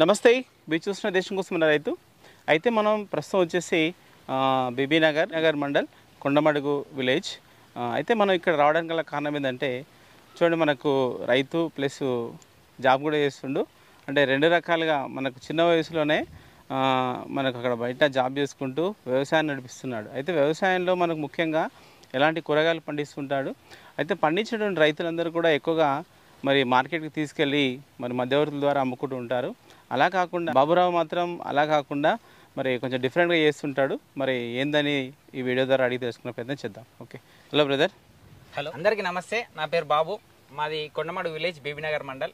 నమస్తే, మీరు చూసిన దేశం కోసం ఉన్న రైతు. అయితే మనం ప్రస్తుతం వచ్చేసి బీబీనగర్ మండల్ కొండమడుగు విలేజ్. అయితే మనం ఇక్కడ రావడానికి గల కారణం ఏంటంటే, చూడండి మనకు రైతు ప్లస్ జాబ్ కూడా చేస్తుండు. అంటే రెండు రకాలుగా మనకు చిన్న వయసులోనే మనకు అక్కడ బయట జాబ్ చేసుకుంటూ వ్యవసాయం నడిపిస్తున్నాడు. అయితే వ్యవసాయంలో మనకు ముఖ్యంగా ఎలాంటి కూరగాయలు పండిస్తుంటాడు. అయితే పండించినటువంటి రైతులందరూ కూడా ఎక్కువగా మరి మార్కెట్కి తీసుకెళ్ళి మరి మధ్యవర్తుల ద్వారా అమ్ముకుంటూ ఉంటారు. అలా కాకుండా బాబురావు మాత్రం అలా కాకుండా మరి కొంచెం డిఫరెంట్గా చేస్తుంటాడు. మరి ఏందని ఈ వీడియో ద్వారా అడిగి తెలుసుకునే ప్రయత్నం చేద్దాం. Okay, hello brother. హలో, అందరికీ నమస్తే. నా పేరు బాబు. మాది Kondamadu village, Bibinagar mandal,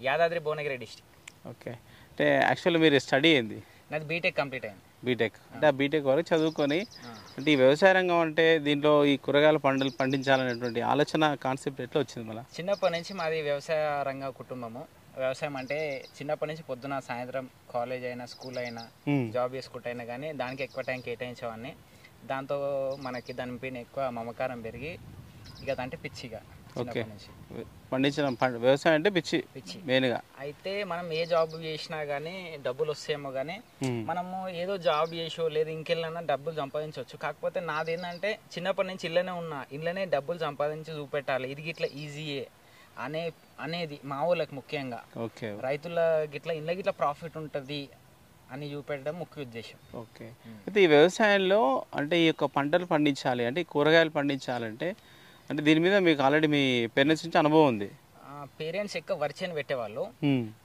Yadadri Bhuvanagiri district. Okay, అంటే యాక్చువల్లీ మీరు స్టడీ ఏంది? నాది బీటెక్ కంప్లీట్ అయింది. బీటెక్ అంటే ఆ బీటెక్ వరకు చదువుకొని అంటే ఈ వ్యవసాయ రంగం అంటే దీంట్లో ఈ కూరగాయల పంటలు పండించాలనేటువంటి ఆలోచన కాన్సెప్ట్ ఎట్లా వచ్చింది మళ్ళీ? చిన్నప్పటి నుంచి మాది వ్యవసాయ రంగ కుటుంబము. వ్యవసాయం అంటే చిన్నప్పటి నుంచి పొద్దున సాయంత్రం కాలేజ్ అయినా స్కూల్ అయినా జాబ్ చేసుకుంటైనా కానీ దానికి ఎక్కువ టైం కేటాయించేవాడిని. దాంతో మనకి దానిపైన ఎక్కువ మమకారం పెరిగి ఇక అంటే పిచ్చిగా ఓకే పండించడం వ్యవసాయం అంటే పిచ్చి మెయిన్గా. అయితే మనం ఏ జాబ్ చేసినా కానీ డబ్బులు వస్తాయేమో కానీ మనము ఏదో జాబ్ చేసో లేదు ఇంకెళ్ళైనా డబ్బులు సంపాదించవచ్చు. కాకపోతే నాదేంటంటే చిన్నప్పటి నుంచి ఇళ్ళనే డబ్బులు సంపాదించి చూపెట్టాలి, ఇది గిట్లా ఈజీయే అనేది మా ఊళ్ళకి ముఖ్యంగా రైతుల గిట్లా ఇళ్ళ గిట్లా ప్రాఫిట్ ఉంటుంది అని చూపెట్టడం ముఖ్య ఉద్దేశం. ఓకే, అయితే ఈ వ్యవసాయంలో అంటే ఈ యొక్క పంటలు పండించాలి అంటే కూరగాయలు పండించాలంటే అంటే దీని మీద మీకు ఆల్రెడీ మీ పేరెంట్స్ నుంచి అనుభవం ఉంది? పేరెంట్స్ ఎక్కువ వర్చని పెట్టేవాళ్ళు.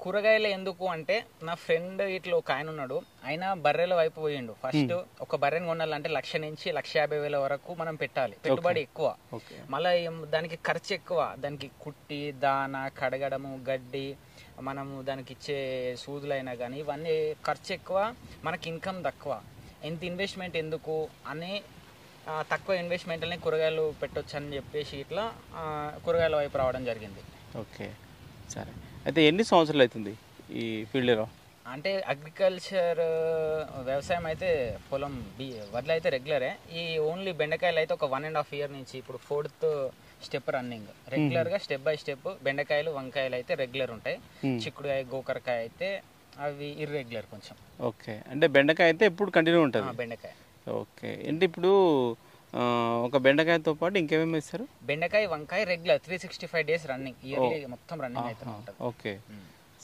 కూరగాయలు ఎందుకు అంటే నా ఫ్రెండ్ ఇట్లా ఒక ఆయన ఉన్నాడు, ఆయన బర్రెల వైపు పోయిండు. ఫస్ట్ ఒక బర్రెని కొనాలంటే 1,00,000 నుంచి 1,50,000 వరకు మనం పెట్టాలి, పెట్టుబడి ఎక్కువ, మళ్ళీ దానికి ఖర్చు ఎక్కువ. దానికి కుట్టి దాన కడగడము గడ్డి మనము దానికి ఇచ్చే సూదులైనా కానీ ఇవన్నీ ఖర్చు ఎక్కువ, మనకి ఇన్కమ్ తక్కువ. ఎంత ఇన్వెస్ట్మెంట్ ఎందుకు అని తక్కువ ఇన్వెస్ట్మెంట్లని కూరగాయలు పెట్టొచ్చు అని చెప్పేసి ఇట్లా కూరగాయల వైపు రావడం జరిగింది. ఓకే, సరే. అయితే ఎన్ని సంవత్సరాలు అవుతుంది ఈ ఫీల్డ్లో? అంటే అగ్రికల్చర్ వ్యవసాయం అయితే పొలం వడ్లు అయితే రెగ్యులరే. ఈ ఓన్లీ బెండకాయలు అయితే ఒక 1.5 year నుంచి ఇప్పుడు 4th స్టెప్ రన్నింగ్. రెగ్యులర్గా స్టెప్ బై స్టెప్ బెండకాయలు వంకాయలు అయితే రెగ్యులర్ ఉంటాయి. చిక్కుడుకాయ గోకరకాయ అయితే అవి ఇర్రెగ్యులర్ కొంచెం. ఓకే, అంటే బెండకాయ అయితే ఎప్పుడు కంటిన్యూ ఉంటుంది? బెండకాయ. ఓకే, అంటే ఇప్పుడు ఒక బెండకాయతో పాటు ఇంకేమేమి ఇస్తారు? బెండకాయ వంకాయ రెగ్యులర్ 365 days రన్నింగ్, ఇయర్లీ మొత్తం రన్నింగ్ అయితే ఉంటుంది. ఓకే,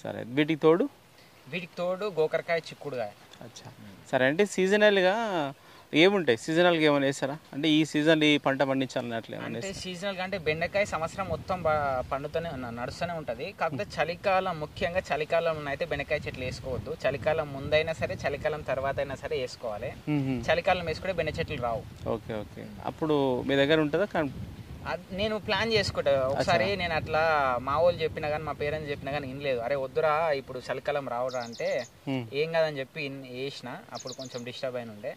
సరే. వీటికి తోడు గోకరకాయ చిక్కుడుకాయ. అచ్చా, సరే. అంటే సీజనల్గా ఏముంటాయి? సీజనల్గా ఏమైనా వేస్తారా? అంటే ఈ సీజన్ ఈ పంట పండించాలని అట్లా అంటే సీజనల్గా అంటే బెండకాయ సంవత్సరం మొత్తం నడుస్తూనే ఉంటుంది. కాకపోతే చలికాలం, ముఖ్యంగా చలికాలం అయితే బెండకాయ చెట్లు వేసుకోవద్దు. చలికాలం ముందైనా సరే చలికాలం తర్వాత అయినా సరే వేసుకోవాలి. చలికాలం వేసుకుంటే బెండ చెట్లు రావు. ఓకే ఓకే, అప్పుడు మీ దగ్గర ఉంటుందా? నేను ప్లాన్ చేసుకుంటా. ఒకసారి నేను అట్లా మా వాళ్ళు చెప్పినా కానీ మా పేరెంట్స్ చెప్పినా కానీ వినలేదు. అరే వద్దురా ఇప్పుడు చలికాలం రావడా అంటే ఏం కాదని చెప్పి వేసిన. అప్పుడు కొంచెం డిస్టర్బ్ అయిన ఉండే,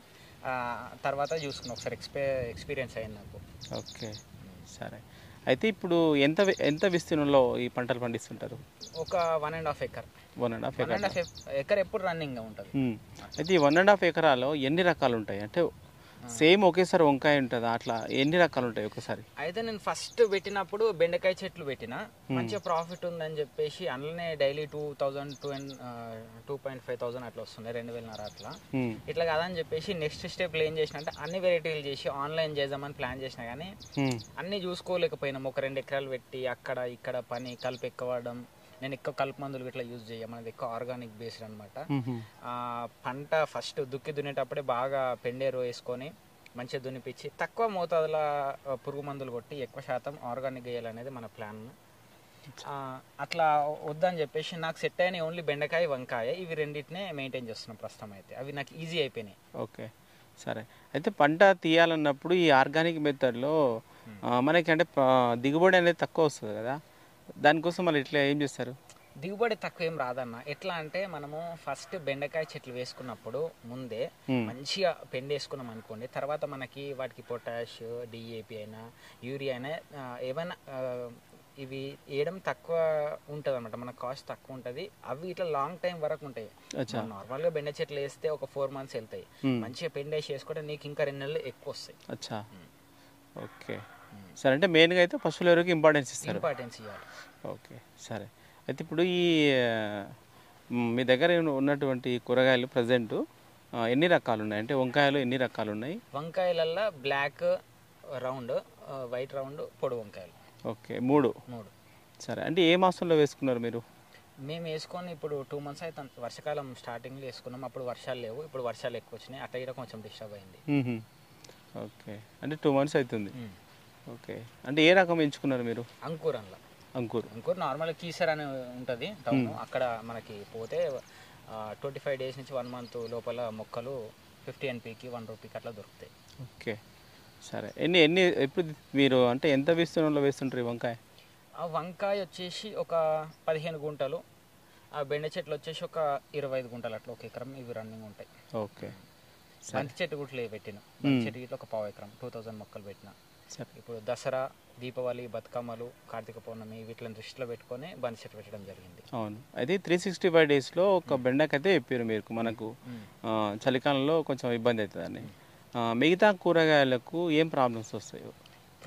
తర్వాత చూసుకున్నా ఒకసారి ఎక్స్పీరియన్స్ అయింది నాకు. ఓకే, సరే. అయితే ఇప్పుడు ఎంత విస్తీర్ణంలో ఈ పంటలు పండిస్తుంటారు? ఒక 1.5 acre. 1.5 acre ఎప్పుడు రన్నింగ్ ఉంటుంది. అయితే ఈ 1.5 acreలో ఎన్ని రకాలు ఉంటాయి? అంటే సేమ్ ఒకేసారి వంకాయ ఉంటుందా? అట్లా ఎన్ని రకాలు ఉంటాయి ఒకసారి? అయితే నేను ఫస్ట్ పెట్టినప్పుడు బెండకాయ చెట్లు పెట్టిన, మంచిగా ప్రాఫిట్ ఉందని చెప్పేసి అందులోనే డైలీ 2,000 2,500 అట్లా వస్తున్నాయి, 2,500 అట్లా. ఇట్లా కాదని చెప్పేసి నెక్స్ట్ స్టెప్ ఏం చేసిన అంటే అన్ని వెరైటీలు చేసి ఆన్లైన్ చేద్దామని ప్లాన్ చేసినా కానీ అన్ని చూసుకోలేకపోయినాం. ఒక 2 acres పెట్టి అక్కడ ఇక్కడ పని కలిపి ఎక్కువడం. నేను ఎక్కువ కలుపు మందులు ఇట్లా యూజ్ చేయ, మనది ఎక్కువ ఆర్గానిక్ బేస్డ్ అనమాట. పంట ఫస్ట్ దున్నేటప్పుడే బాగా పెండేరు వేసుకొని మంచిగా దున్నిపించి తక్కువ మోతాదుల పురుగు మందులు కొట్టి ఎక్కువ శాతం ఆర్గానిక్ వేయాలనేది మన ప్లాన్. అట్లా వద్దని చెప్పేసి నాకు సెట్ అయిన ఓన్లీ బెండకాయ వంకాయ, ఇవి రెండింటినే మెయింటైన్ చేస్తున్నాం ప్రస్తుతం. అయితే అవి నాకు ఈజీ అయిపోయినాయి. ఓకే, సరే. అయితే పంట తీయాలన్నప్పుడు ఈ ఆర్గానిక్ మెథడ్లో మనకి అంటే దిగుబడి అనేది తక్కువ వస్తుంది కదా, దానికోసం మళ్ళీ ఇట్లా ఏం చేస్తారు? దిగుబడి తక్కువ ఏం రాదన్న. ఎట్లా అంటే మనము ఫస్ట్ బెండకాయ చెట్లు వేసుకున్నప్పుడు ముందే మంచిగా పెండేసుకున్నాం అనుకోండి, తర్వాత మనకి వాటికి పొటాష్, డిఏపి అయినా యూరియా అయినా ఏమైనా ఇవి వేయడం తక్కువ ఉంటుంది అనమాట. మన కాస్ట్ తక్కువ ఉంటుంది. అవి ఇట్లా లాంగ్ టైం వరకు ఉంటాయి. నార్మల్గా బెండ చెట్లు వేస్తే ఒక 4 months వెళ్తాయి. మంచిగా పెండేసి వేసుకుంటే నీకు ఇంకా 2 నెలలు ఎక్కువ వస్తాయి. అచ్చా, ఓకే, సరే. అంటే మెయిన్గా అయితే పశువుల ఎరువుకి ఇంపార్టెన్స్ ఇస్తారు. ఇంపార్టెన్స్ ఇవ్వాలి. ఓకే, సరే. అయితే ఇప్పుడు ఈ మీ దగ్గర ఉన్నటువంటి కూరగాయలు ప్రజెంట్ ఎన్ని రకాలు ఉన్నాయి, అంటే వంకాయలు ఎన్ని రకాలు ఉన్నాయి? వంకాయలల్లో బ్లాక్ రౌండ్, వైట్ రౌండ్, పొడి వంకాయలు. ఓకే, మూడు. సరే, అంటే ఏ మాసంలో వేసుకున్నారు మీరు? మేము వేసుకొని ఇప్పుడు 2 months అయితే వర్షాకాలం స్టార్టింగ్లో వేసుకున్నాం. అప్పుడు వర్షాలు లేవు, ఇప్పుడు వర్షాలు ఎక్కువ వచ్చినాయి. అట్లా ఇక్కడ కొంచెం డిస్టర్బ్ అయింది. ఓకే, అంటే 2 months అవుతుంది. ఓకే, అంటే ఏ రకం ఎంచుకున్నారు మీరు? అంకుర్ అందులో. అంకుర్ నార్మల్ కీసర్ అని ఉంటుంది టౌన్, అక్కడ మనకి పోతే 25 days నుంచి 1 month లోపల మొక్కలు 50 NPకి 1 రూపీకి అట్లా దొరుకుతాయి. ఓకే, సరే. ఎన్ని ఎప్పుడు మీరు అంటే ఎంత విస్తీర్ణంలో వేస్తుంటారు ఈ వంకాయ? ఆ వంకాయ వచ్చేసి ఒక 15 గుంటలు, ఆ బెండ చెట్లు వచ్చేసి ఒక 25 గుంటలు అట్లా, 1 ఎకరం ఇవి రన్నింగ్ ఉంటాయి. ఓకే, బంతి చెట్టు గుట్లు పెట్టిన, బంతి చెట్టు ఇట్లా ఒక 1/2 ఎకరం 2000 మొక్కలు పెట్టిన. ఇప్పుడు దసరా, దీపావళి, బతుకమ్మలు, కార్తీక పౌర్ణమి వీటిని దృష్టిలో పెట్టుకొని బంతి చెట్టు పెట్టడం జరిగింది. అవును, అయితే 365 daysలో ఒక బెండకైతే చెప్పారు మీరు మనకు చలికాలంలో కొంచెం ఇబ్బంది అవుతుందని. మిగతా కూరగాయలకు ఏం ప్రాబ్లమ్స్ వస్తాయి?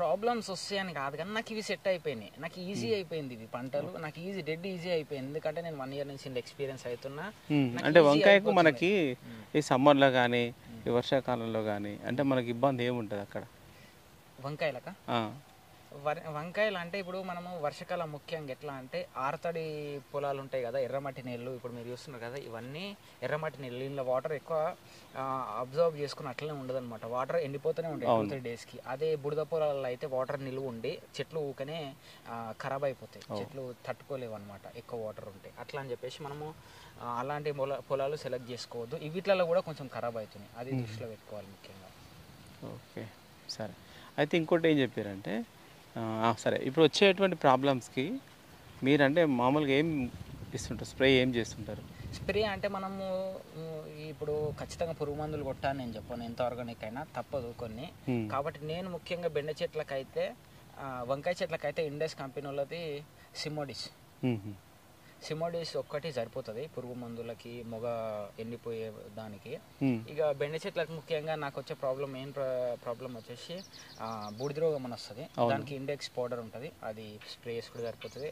ప్రాబ్లమ్స్ వస్తాయని కాదు కానీ నాకు ఇవి సెట్ అయిపోయినాయి, నాకు ఈజీ అయిపోయింది ఇవి పంటలు, నాకు ఈజీ అయిపోయింది. ఎందుకంటే నేను 1 year నుంచి ఎక్స్పీరియన్స్ అవుతున్నా. అంటే వంకాయకు మనకి ఈ సమ్మర్లో కానీ ఈ వర్షాకాలంలో కానీ అంటే మనకి ఇబ్బంది ఏముంటుంది అక్కడ వంకాయలక? వంకాయలు అంటే ఇప్పుడు మనము వర్షాకాలం ముఖ్యంగా ఎట్లా అంటే ఆరతడి పొలాలు ఉంటాయి కదా, ఎర్రమట్టి నీళ్ళు. ఇప్పుడు మీరు చూస్తున్నారు కదా, ఇవన్నీ ఎర్రమట్టి నీళ్ళు. ఇందులో వాటర్ ఎక్కువ అబ్జర్వ్ చేసుకుని అట్లనే ఉండదు అనమాట. వాటర్ ఎండిపోతూనే ఉంటాయి 2-3 daysకి. అదే బుడద పొలాల్లో అయితే వాటర్ నిల్వ ఉండి చెట్లు ఊకనే ఖరాబ్ అయిపోతాయి, చెట్లు తట్టుకోలేవు అనమాట ఎక్కువ వాటర్ ఉంటే. అట్లా అని చెప్పేసి మనము అలాంటి పొలాలు సెలెక్ట్ చేసుకోవద్దు. వీటిలలో కూడా కొంచెం ఖరాబ్ అవుతున్నాయి, అది దృష్టిలో పెట్టుకోవాలి ముఖ్యంగా. ఓకే, సరే. అయితే ఇంకోటి ఏం చెప్పారంటే, సరే, ఇప్పుడు వచ్చేటువంటి ప్రాబ్లమ్స్కి మీరంటే మామూలుగా ఏం ఇస్తుంటారు, స్ప్రే ఏం చేస్తుంటారు? స్ప్రే అంటే మనము ఇప్పుడు ఖచ్చితంగా పురుగు మందులు కొట్టాను నేను చెప్పాను, ఎంత ఆర్గానిక్ అయినా తప్పదు కొన్ని. కాబట్టి నేను ముఖ్యంగా బెండ చెట్లకైతే, వంకాయ చెట్లకైతే ఇండస్ కంపెనీ వాళ్ళది సిమోడిస్ ఒక్కటి సరిపోతుంది పురుగు మందులకి, మొగ ఎండిపోయే దానికి. ఇక బెండ చెట్లకు ముఖ్యంగా నాకు వచ్చే ప్రాబ్లం వచ్చేసి బూడిద రోగం అని వస్తుంది. దానికి ఇండెక్స్ పౌడర్ ఉంటుంది, అది స్ప్రే చేసుకుంటే సరిపోతుంది.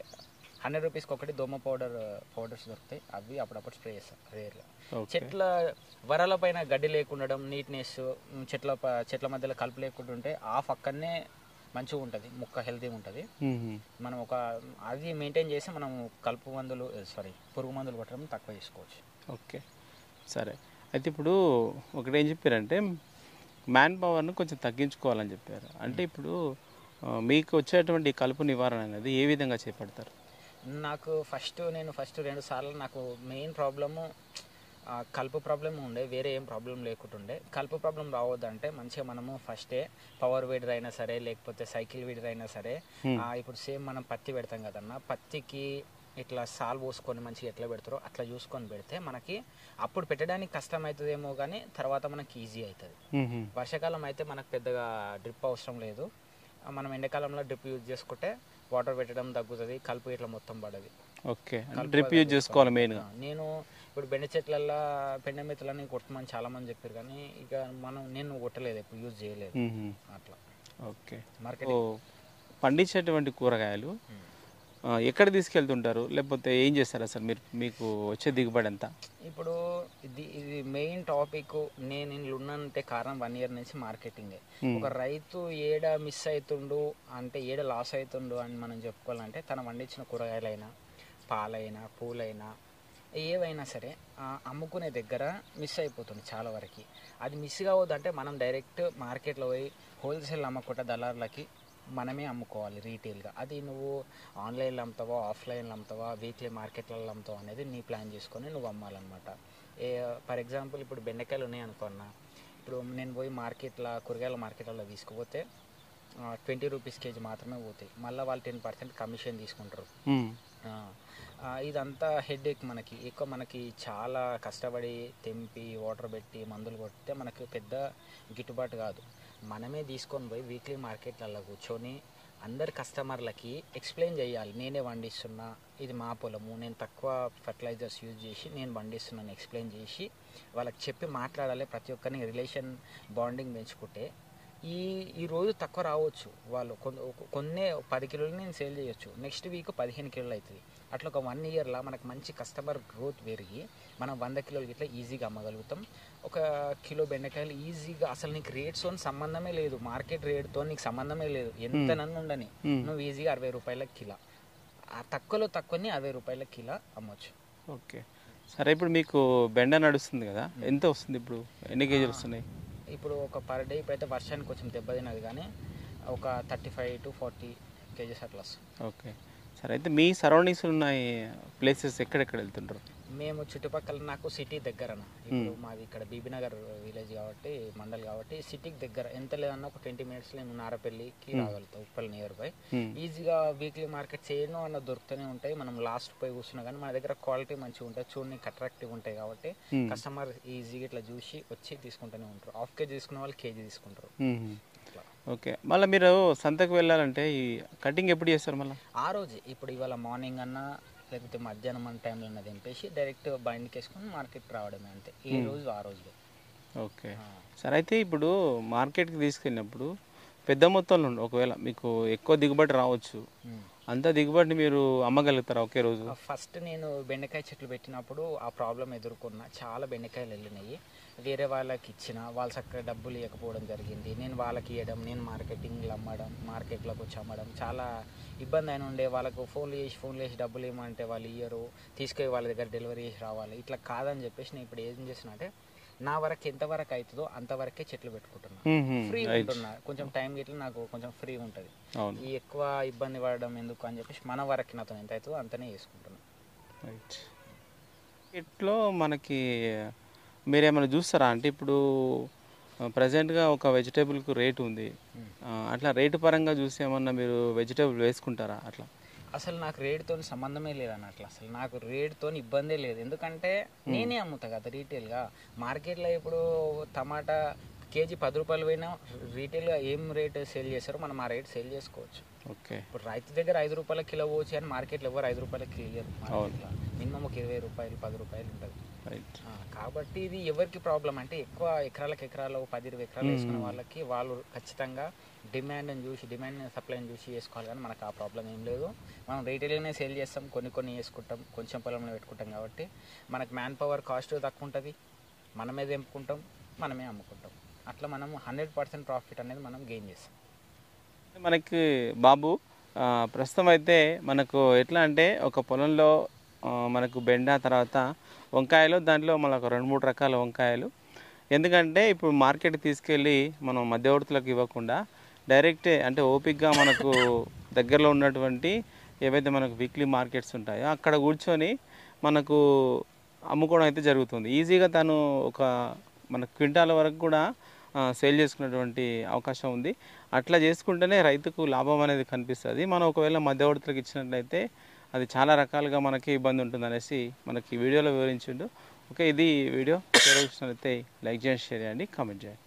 100 రూపీస్కి ఒకటి దోమ పౌడర్స్ దొరుకుతాయి, అవి అప్పుడప్పుడు స్ప్రే చేస్తాం రేర్గా. చెట్ల వరల పైన గడ్డి లేకుండడం, నీట్నెస్, చెట్ల మధ్యలో కలుపు లేకుండా ఉంటే ఆ పక్కనే మంచిగా ఉంటుంది, మొక్క హెల్తీగా ఉంటుంది. మనం అది మెయింటైన్ చేసి మనం పురుగు మందులు కొట్టడం తక్కువ చేసుకోవచ్చు. ఓకే, సరే. అయితే ఇప్పుడు ఒకటి ఏం చెప్పారంటే మ్యాన్ పవర్ను కొంచెం తగ్గించుకోవాలని చెప్పారు. అంటే ఇప్పుడు మీకు వచ్చేటువంటి కలుపు నివారణ అనేది ఏ విధంగా చేపడతారు? నాకు నేను ఫస్ట్ 2 సార్లు నాకు మెయిన్ ప్రాబ్లము కలుపు ప్రాబ్లం ఉండే, వేరే ఏం ప్రాబ్లం లేకుంటుండే. కలుపు ప్రాబ్లం రావద్దంటే మంచిగా మనము ఫస్టే పవర్ వీడర్ అయినా సరే, లేకపోతే సైకిల్ వీడర్ అయినా సరే, ఇప్పుడు సేమ్ మనం పత్తి పెడతాం కదన్నా, పత్తికి ఇట్లా సాల్ పోసుకొని మంచిగా ఎట్లా పెడతారో అట్లా చూసుకొని పెడితే మనకి అప్పుడు పెట్టడానికి కష్టం అవుతుందేమో కానీ తర్వాత మనకి ఈజీ అవుతుంది. వర్షాకాలం అయితే మనకు పెద్దగా డ్రిప్ అవసరం లేదు, మనం ఎండాకాలంలో డ్రిప్ యూజ్ చేసుకుంటే వాటర్ పెట్టడం తగ్గుతుంది, కలుపు ఇట్లా మొత్తం పడది. ఓకే, డ్రిప్ యూజ్ చేసుకోవాలి మెయిన్గా. నేను ఇప్పుడు బెండ చెట్లల్లో పెండ మెత్తలని కొట్టమని చాలా మంది చెప్పారు కానీ ఇక నేను కొట్టలేదు, ఎప్పుడు యూజ్ చేయలేదు అట్లా. ఓకే, పండించేటువంటి కూరగాయలు ఎక్కడ తీసుకెళ్తుంటారు, లేకపోతే ఏం చేస్తారు అసలు మీకు వచ్చే దిగుబడి ఎంత? ఇప్పుడు ఇది మెయిన్ టాపిక్. నేను ఇంట్లో ఉన్నంటే కారణం 1 year నుంచి మార్కెటింగే. ఒక రైతు ఏడ మిస్ అవుతుండు అంటే, ఏడ లాస్ అవుతుండు అని మనం చెప్పుకోవాలంటే, తను పండించిన కూరగాయలైనా, పాలైనా, పూలైనా, ఏవైనా సరే అమ్ముకునే దగ్గర మిస్ అయిపోతుంది చాలా వరకు. అది మిస్ కావద్దంటే మనం డైరెక్ట్ మార్కెట్లో పోయి హోల్సేల్ అమ్మకుండా దళారులకి మనమే అమ్ముకోవాలి రీటైల్గా. అది నువ్వు ఆన్లైన్లో అమ్ముతావా, ఆఫ్లైన్లో అమ్ముతావా, వీక్లీ మార్కెట్లలో అమ్ముతావా అనేది నీ ప్లాన్ చేసుకొని నువ్వు అమ్మాలన్నమాట. ఫర్ ఎగ్జాంపుల్ ఇప్పుడు బెండకాయలు ఉన్నాయి అనుకున్నా, ఇప్పుడు నేను పోయి కూరగాయల మార్కెట్లలో తీసుకుపోతే 20 రూపీస్ కేజీ మాత్రమే పోతాయి, మళ్ళీ వాళ్ళు 10% కమిషన్ తీసుకుంటారు. ఇదంతా హెడేక్ మనకి చాలా కష్టపడి తెంపి వాటర్ పెట్టి మందులు కొడితే మనకి పెద్ద గిట్టుబాటు కాదు. మనమే తీసుకొని పోయి వీక్లీ మార్కెట్లలో కూర్చొని అందరి కస్టమర్లకి ఎక్స్ప్లెయిన్ చేయాలి, నేనే పండిస్తున్నా, ఇది మా పొలము, నేను తక్కువ ఫర్టిలైజర్స్ యూజ్ చేసి నేను పండిస్తున్నాను ఎక్స్ప్లెయిన్ చేసి వాళ్ళకి చెప్పి మాట్లాడాలి. ప్రతి ఒక్కరిని రిలేషన్ బాండింగ్ పెంచుకుంటే ఈ రోజు తక్కువ రావచ్చు, వాళ్ళు కొన్ని 10 కిలోలు నేను సేల్ చేయొచ్చు, నెక్స్ట్ వీక్ 15 కిలోలు అవుతుంది. అట్లా ఒక 1 ఇయర్లో మనకు మంచి కస్టమర్ గ్రోత్ పెరిగి మనం 100 కిలోలు ఇట్లా ఈజీగా అమ్మగలుగుతాం. ఒక కిలో బెండకాయలు ఈజీగా, అసలు నీకు రేట్స్తో సంబంధమే లేదు, మార్కెట్ రేట్తో నీకు సంబంధమే లేదు, ఎంత నన్ను ఉండని నువ్వు ఈజీగా 60 రూపాయల కిలో, ఆ తక్కువలో తక్కువని 60 రూపాయల కిలో అమ్మొచ్చు. ఓకే, సరే. ఇప్పుడు మీకు బెండ నడుస్తుంది కదా, ఎంత వస్తుంది ఇప్పుడు, ఎన్ని కేజీలు వస్తున్నాయి ఇప్పుడు? ఒక పర్ డే ఇప్పుడైతే వర్షానికి కొంచెం దెబ్బతినది, కానీ ఒక 35 to 40 కేజీస్ అట్లా వస్తుంది. ఓకే, సరే. అయితే మీ సరౌండింగ్స్ ఉన్న ప్లేసెస్ ఎక్కడెక్కడ వెళ్తుంటారు? మేము చుట్టుపక్కల, నాకు సిటీ దగ్గరన, ఇప్పుడు మాది ఇక్కడ బీబీనగర్ విలేజ్ కాబట్టి, మండల్ కాబట్టి సిటీకి దగ్గర, ఎంత లేదన్నా ఒక 20 minutesలో నేను నారపల్లికి రాగలుగుతాం, ఉప్పల్ నియర్ బై. ఈజీగా వీక్లీ మార్కెట్ చేయను అన్న దొరుకుతూనే ఉంటాయి. మనం లాస్ట్ పోయి కూర్చున్నా కానీ మన దగ్గర క్వాలిటీ మంచిగా ఉంటుంది, చూడడానికి అట్రాక్టివ్ ఉంటాయి కాబట్టి కస్టమర్ ఈజీగా ఇట్లా చూసి వచ్చి తీసుకుంటూనే ఉంటారు. హాఫ్ కేజీ తీసుకున్న వాళ్ళు కేజీ తీసుకుంటారు. ఓకే, మళ్ళీ మీరు సంతకు వెళ్ళాలంటే ఈ కటింగ్ ఎప్పుడు చేస్తారు మళ్ళీ? ఆ రోజు, ఇప్పుడు ఇవాళ మార్నింగ్ అన్నా లేకపోతే మధ్యాహ్నం అన్న టైంలో ఉన్నది దింపేసి డైరెక్ట్ బైండ్కి వేసుకొని మార్కెట్ రావడమే, అంతే. ఈ రోజు ఆ రోజు. ఓకే, సరే. అయితే ఇప్పుడు మార్కెట్కి తీసుకెళ్ళినప్పుడు పెద్ద మొత్తంలో ఒకవేళ మీకు ఎక్కువ దిగుబడి రావచ్చు, అంత దిగుబడిని మీరు అమ్మగలుగుతారా ఒకే రోజు? ఫస్ట్ నేను బెండకాయ చెట్లు పెట్టినప్పుడు ఆ ప్రాబ్లం ఎదుర్కొన్నా, చాలా బెండకాయలు వెళ్ళినాయి, వేరే వాళ్ళకి ఇచ్చిన, వాళ్ళు చక్కగా డబ్బులు ఇవ్వకపోవడం జరిగింది, నేను వాళ్ళకి ఇవ్వడం, నేను మార్కెటింగ్లో అమ్మడం, మార్కెట్లోకి వచ్చి అమ్మడం, చాలా ఇబ్బంది అయిన ఉండే. వాళ్ళకు ఫోన్లు చేసి డబ్బులు ఇవ్వమంటే వాళ్ళు ఇయ్యరు, తీసుకెళ్ళి వాళ్ళ దగ్గర డెలివరీ చేసి రావాలి, ఇట్లా కాదని చెప్పేసి నేను ఇప్పుడు ఏం చేసిన అంటే, నా వరకు ఎంతవరకు అవుతుందో అంతవరకే చెట్లు పెట్టుకుంటున్నా, ఫ్రీ ఉంటున్నా, కొంచెం టైం గిట్లా నాకు కొంచెం ఫ్రీ ఉంటుంది. ఈ ఎక్కువ ఇబ్బంది పడడం ఎందుకు అని చెప్పేసి మన వరకు నాతో ఎంత అవుతుందో అంతనే చేసుకుంటున్నా. రైట్. ఇట్లో మనకి మీరేమైనా చూస్తారా అంటే, ఇప్పుడు ప్రజెంట్గా ఒక వెజిటేబుల్కు రేటు ఉంది, అట్లా రేటు పరంగా చూసి ఏమన్నా మీరు వెజిటేబుల్ వేసుకుంటారా? అట్లా అసలు నాకు రేటుతో సంబంధమే లేదన్నట్లు, అసలు నాకు రేటుతో ఇబ్బందే లేదు, ఎందుకంటే నేనే అమ్ముతా కదా రీటైల్గా. మార్కెట్లో ఇప్పుడు టమాటా కేజీ 10 రూపాయలు పోయినా రీటైల్గా ఏం రేట్ సేల్ చేస్తారో మనం ఆ రేట్ సేల్ చేసుకోవచ్చు. ఓకే, ఇప్పుడు రైతు దగ్గర 5 రూపాయల కిలో పోవచ్చు అని మార్కెట్లో ఎవరు 5 రూపాయలకి క్లియర్, మినిమం ఒక 20 రూపాయలు 10 రూపాయలు ఉంటుంది. కాబట్టి ఇది ఎవరికి ప్రాబ్లం అంటే, ఎక్కువ ఎకరాలు 10-20 ఎకరాలు వేసుకున్న వాళ్ళకి, వాళ్ళు ఖచ్చితంగా డిమాండ్ని చూసి, డిమాండ్ సప్లైని చూసి వేసుకోవాలి, కానీ మనకు ఆ ప్రాబ్లం ఏం లేదు. మనం రీటైల్గానే సేల్ చేస్తాం, కొన్ని వేసుకుంటాం, కొంచెం పొలంలో పెట్టుకుంటాం కాబట్టి మనకు మ్యాన్ పవర్ కాస్ట్ తక్కువ ఉంటుంది, మనమే తెంపుకుంటాం, మనమే అమ్ముకుంటాం, అట్లా మనం 100% ప్రాఫిట్ అనేది మనం గెయిన్ చేస్తాం. మనకి బాబు ప్రస్తుతం అయితే మనకు ఎట్లా అంటే, ఒక పొలంలో మనకు బెండ, తర్వాత వంకాయలు, దాంట్లో మళ్ళీ ఒక 2-3 రకాల వంకాయలు. ఎందుకంటే ఇప్పుడు మార్కెట్కి తీసుకెళ్ళి మనం మధ్యవర్తులకు ఇవ్వకుండా డైరెక్టే, అంటే ఓపిక్గా మనకు దగ్గరలో ఉన్నటువంటి ఏవైతే మనకు వీక్లీ మార్కెట్స్ ఉంటాయో అక్కడ కూర్చొని మనకు అమ్ముకోవడం అయితే జరుగుతుంది. ఈజీగా తను ఒక మన క్వింటాల వరకు కూడా సేల్ చేసుకునేటువంటి అవకాశం ఉంది. అట్లా చేసుకుంటేనే రైతుకు లాభం అనేది కనిపిస్తుంది. మనం ఒకవేళ మధ్యవర్తులకు ఇచ్చినట్లయితే అది చాలా రకాలుగా మనకి ఇబ్బంది ఉంటుంది అనేసి మనకి వీడియోలో వివరించిండు. ఓకే, ఇది వీడియో చూసినట్లయితే లైక్ చేయండి, షేర్ చేయండి, కామెంట్ చేయండి.